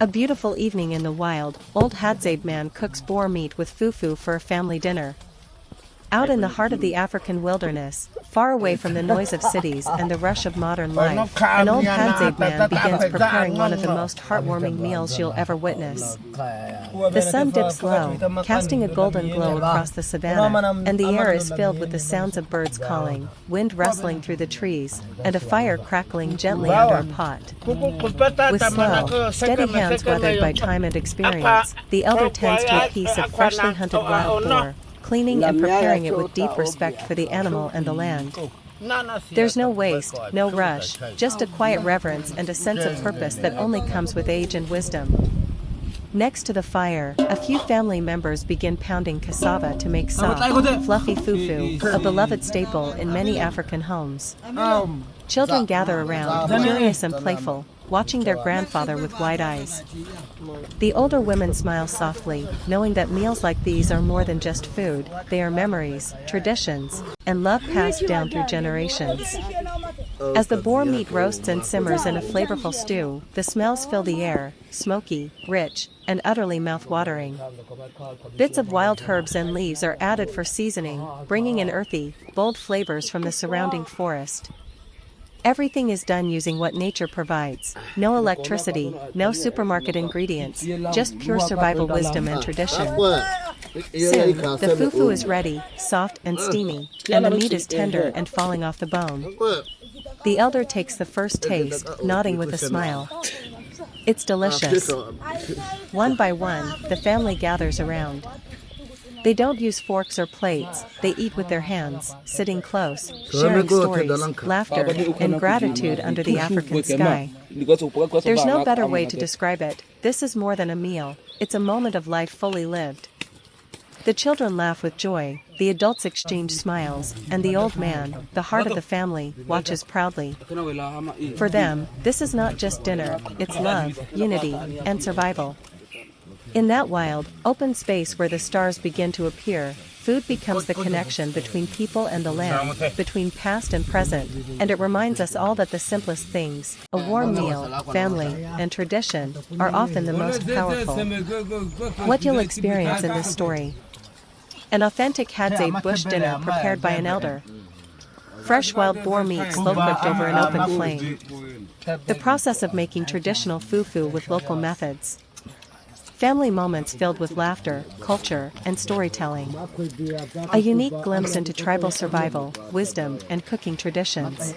A beautiful evening in the wild, old Hadzabe man cooks boar meat with Fufu for a family dinner. Out in the heart of the African wilderness, far away from the noise of cities and the rush of modern life, an old Hadzabe man begins preparing one of the most heartwarming meals you'll ever witness. The sun dips low, casting a golden glow across the savanna, and the air is filled with the sounds of birds calling, wind rustling through the trees, and a fire crackling gently under a pot. With slow, steady hands weathered by time and experience, the elder tends to a piece of freshly hunted wild boar, cleaning and preparing it with deep respect for the animal and the land. There's no waste, no rush, just a quiet reverence and a sense of purpose that only comes with age and wisdom. Next to the fire, a few family members begin pounding cassava to make soft, fluffy fufu, a beloved staple in many African homes. Children gather around, curious and playful, watching their grandfather with wide eyes. The older women smile softly, knowing that meals like these are more than just food, they are memories, traditions, and love passed down through generations. As the boar meat roasts and simmers in a flavorful stew, the smells fill the air, smoky, rich, and utterly mouth-watering. Bits of wild herbs and leaves are added for seasoning, bringing in earthy, bold flavors from the surrounding forest. Everything is done using what nature provides. No electricity, no supermarket ingredients, just pure survival wisdom and tradition. Soon, the fufu is ready, soft and steamy, and the meat is tender and falling off the bone. The elder takes the first taste, nodding with a smile. It's delicious. One by one, the family gathers around. They don't use forks or plates, they eat with their hands, sitting close, sharing stories, laughter, and gratitude under the African sky. There's no better way to describe it. This is more than a meal, it's a moment of life fully lived. The children laugh with joy, the adults exchange smiles, and the old man, the heart of the family, watches proudly. For them, this is not just dinner, it's love, unity, and survival. In that wild, open space where the stars begin to appear, food becomes the connection between people and the land, between past and present, and it reminds us all that the simplest things, a warm meal, family, and tradition, are often the most powerful. What you'll experience in this story: an authentic Hadzabe bush dinner prepared by an elder. Fresh wild boar meat slow-cooked over an open flame. The process of making traditional fufu with local methods. Family moments filled with laughter, culture, and storytelling. A unique glimpse into tribal survival, wisdom, and cooking traditions.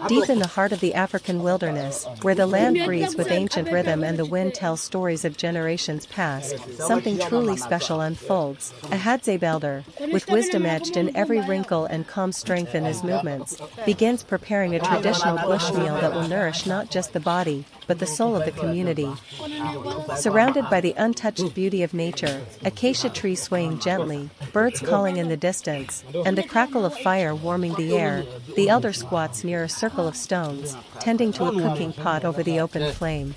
Deep in the heart of the African wilderness, where the land breathes with ancient rhythm and the wind tells stories of generations past, something truly special unfolds. A Hadzabe elder, with wisdom etched in every wrinkle and calm strength in his movements, begins preparing a traditional bush meal that will nourish not just the body, but the soul of the community. Surrounded by the untouched beauty of nature, acacia trees swaying gently, birds calling in the distance, and the crackle of fire warming the air, the elder squats near a circle of stones, tending to a cooking pot over the open flame.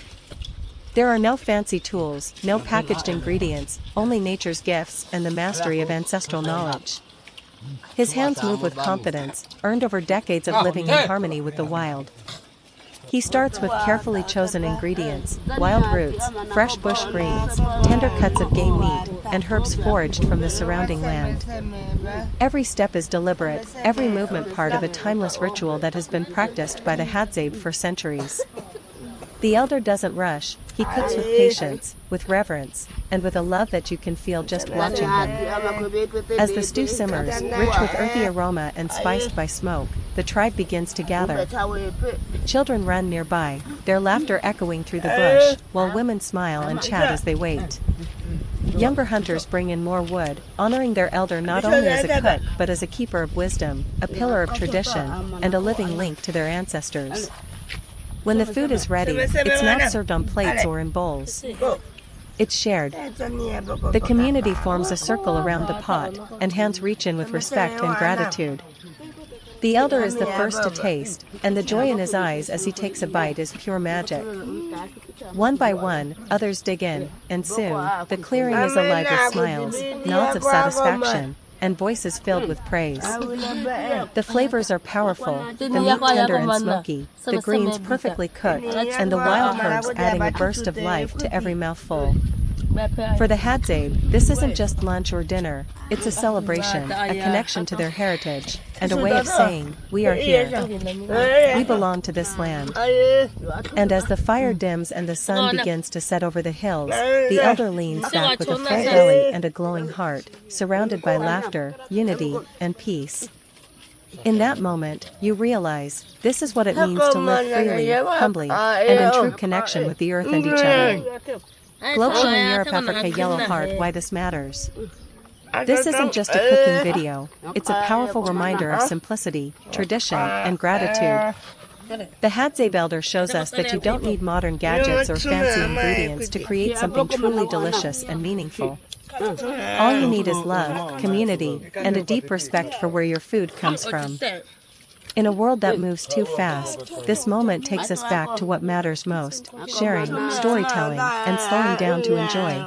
There are no fancy tools, no packaged ingredients, only nature's gifts and the mastery of ancestral knowledge. His hands move with confidence, earned over decades of living in harmony with the wild. He starts with carefully chosen ingredients, wild roots, fresh bush greens, tender cuts of game meat, and herbs foraged from the surrounding land. Every step is deliberate, every movement part of a timeless ritual that has been practiced by the Hadzabe for centuries. The elder doesn't rush, he cooks with patience, with reverence, and with a love that you can feel just watching him. As the stew simmers, rich with earthy aroma and spiced by smoke, the tribe begins to gather. Children run nearby, their laughter echoing through the bush, while women smile and chat as they wait. Younger hunters bring in more wood, honoring their elder not only as a cook but as a keeper of wisdom, a pillar of tradition, and a living link to their ancestors. When the food is ready, it's not served on plates or in bowls. It's shared. The community forms a circle around the pot, and hands reach in with respect and gratitude. The elder is the first to taste, and the joy in his eyes as he takes a bite is pure magic. One by one, others dig in, and soon, the clearing is alive with smiles, nods of satisfaction, and voices filled with praise. The flavors are powerful, the meat tender and smoky, the greens perfectly cooked, and the wild herbs adding a burst of life to every mouthful. For the Hadzabe, this isn't just lunch or dinner, it's a celebration, a connection to their heritage, and a way of saying, we are here. We belong to this land. And as the fire dims and the sun begins to set over the hills, the elder leans back with a full belly and a glowing heart, surrounded by laughter, unity, and peace. In that moment, you realize, this is what it means to live freely, humbly, and in true connection with the earth and each other. Globe showing Europe, Africa, Yellow Heart, why this matters. This isn't just a cooking video, it's a powerful reminder of simplicity, tradition, and gratitude. The Hadzabe elder shows us that you don't need modern gadgets or fancy ingredients to create something truly delicious and meaningful. All you need is love, community, and a deep respect for where your food comes from. In a world that moves too fast, this moment takes us back to what matters most, sharing, storytelling, and slowing down to enjoy.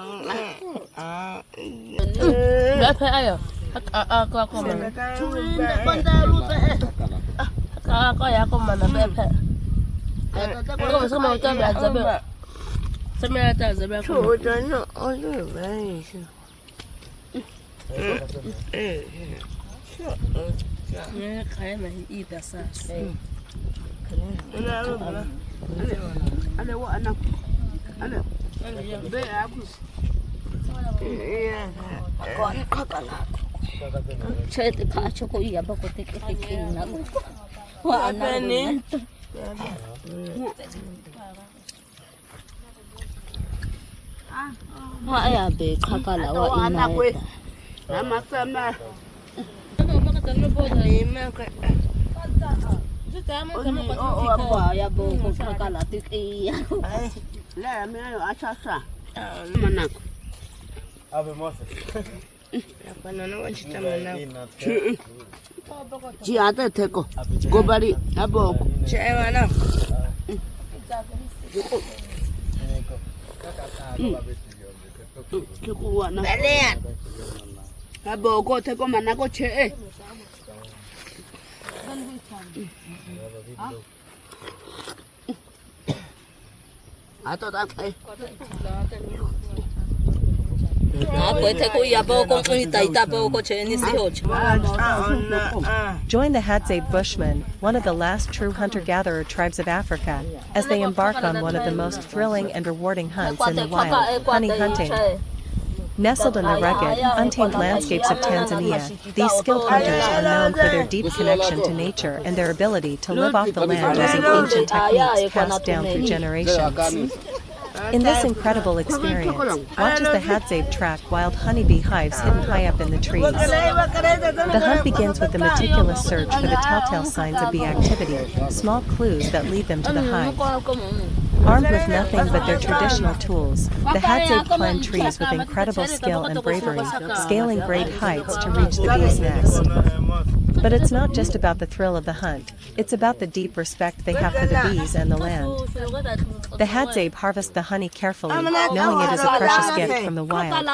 Join the Hadzabe Bushmen, one of the last true hunter-gatherer tribes of Africa, as they embark on one of the most thrilling and rewarding hunts in the wild, honey hunting. Nestled in the rugged, untamed landscapes of Tanzania, these skilled hunters are known for their deep connection to nature and their ability to live off the land using ancient techniques passed down through generations. In this incredible experience, watch as the Hadzabe track wild honeybee hives hidden high up in the trees. The hunt begins with the meticulous search for the telltale signs of bee activity, small clues that lead them to the hive. Armed with nothing but their traditional tools, the Hadzabe climb trees with incredible skill and bravery, scaling great heights to reach the bee's nest. But it's not just about the thrill of the hunt, it's about the deep respect they have for the bees and the land. The Hadzabe harvest the honey carefully, knowing it is a precious gift from the wild.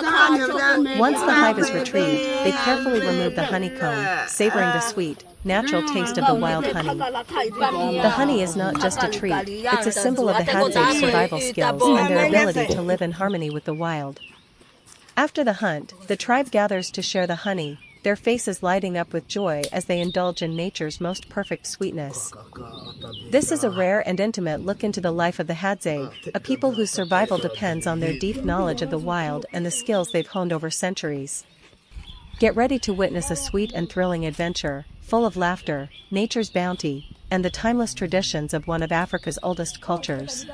Once the hive is retrieved, they carefully remove the honeycomb, savoring the sweet, natural taste of the wild honey. The honey is not just a treat, it's a symbol of the Hadzabe's survival skills and their ability to live in harmony with the wild. After the hunt, the tribe gathers to share the honey, their faces lighting up with joy as they indulge in nature's most perfect sweetness. This is a rare and intimate look into the life of the Hadzabe, a people whose survival depends on their deep knowledge of the wild and the skills they've honed over centuries. Get ready to witness a sweet and thrilling adventure, full of laughter, nature's bounty, and the timeless traditions of one of Africa's oldest cultures.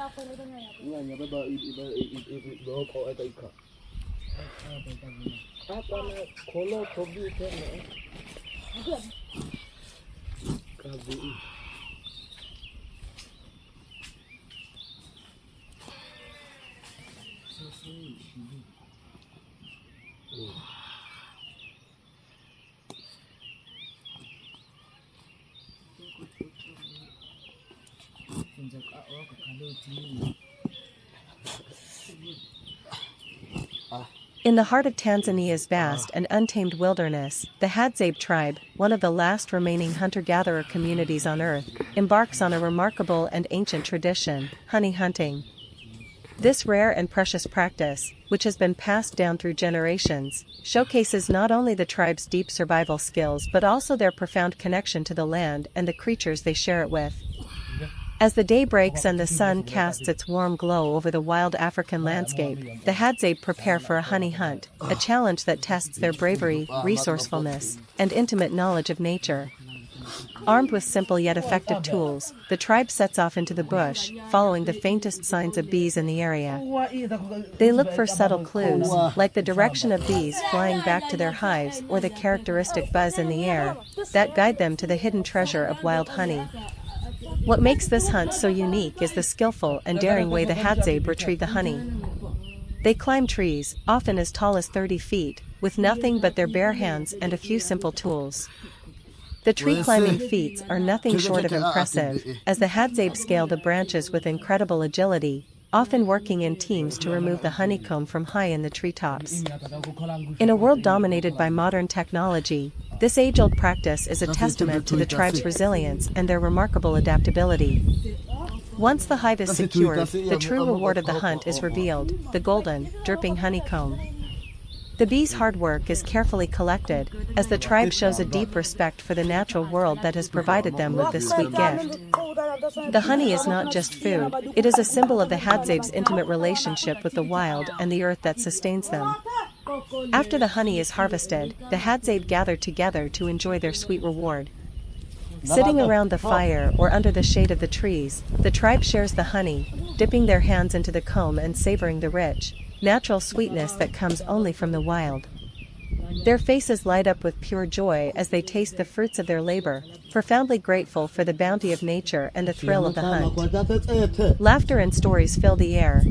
In the heart of Tanzania's vast and untamed wilderness, the Hadzabe tribe, one of the last remaining hunter-gatherer communities on Earth, embarks on a remarkable and ancient tradition, honey hunting. This rare and precious practice, which has been passed down through generations, showcases not only the tribe's deep survival skills but also their profound connection to the land and the creatures they share it with. As the day breaks and the sun casts its warm glow over the wild African landscape, the Hadzabe prepare for a honey hunt, a challenge that tests their bravery, resourcefulness, and intimate knowledge of nature. Armed with simple yet effective tools, the tribe sets off into the bush, following the faintest signs of bees in the area. They look for subtle clues, like the direction of bees flying back to their hives or the characteristic buzz in the air, that guide them to the hidden treasure of wild honey. What makes this hunt so unique is the skillful and daring way the Hadzabe retrieve the honey. They climb trees, often as tall as 30 feet, with nothing but their bare hands and a few simple tools. The tree-climbing feats are nothing short of impressive, as the Hadzabe scale the branches with incredible agility, often working in teams to remove the honeycomb from high in the treetops. In a world dominated by modern technology, this age-old practice is a testament to the tribe's resilience and their remarkable adaptability. Once the hive is secured, the true reward of the hunt is revealed, the golden, dripping honeycomb. The bees' hard work is carefully collected, as the tribe shows a deep respect for the natural world that has provided them with this sweet gift. The honey is not just food, it is a symbol of the Hadzabe's intimate relationship with the wild and the earth that sustains them. After the honey is harvested, the Hadzabe gather together to enjoy their sweet reward. Sitting around the fire or under the shade of the trees, the tribe shares the honey, dipping their hands into the comb and savoring the rich, natural sweetness that comes only from the wild. Their faces light up with pure joy as they taste the fruits of their labor, profoundly grateful for the bounty of nature and the thrill of the hunt. Laughter and stories fill the air,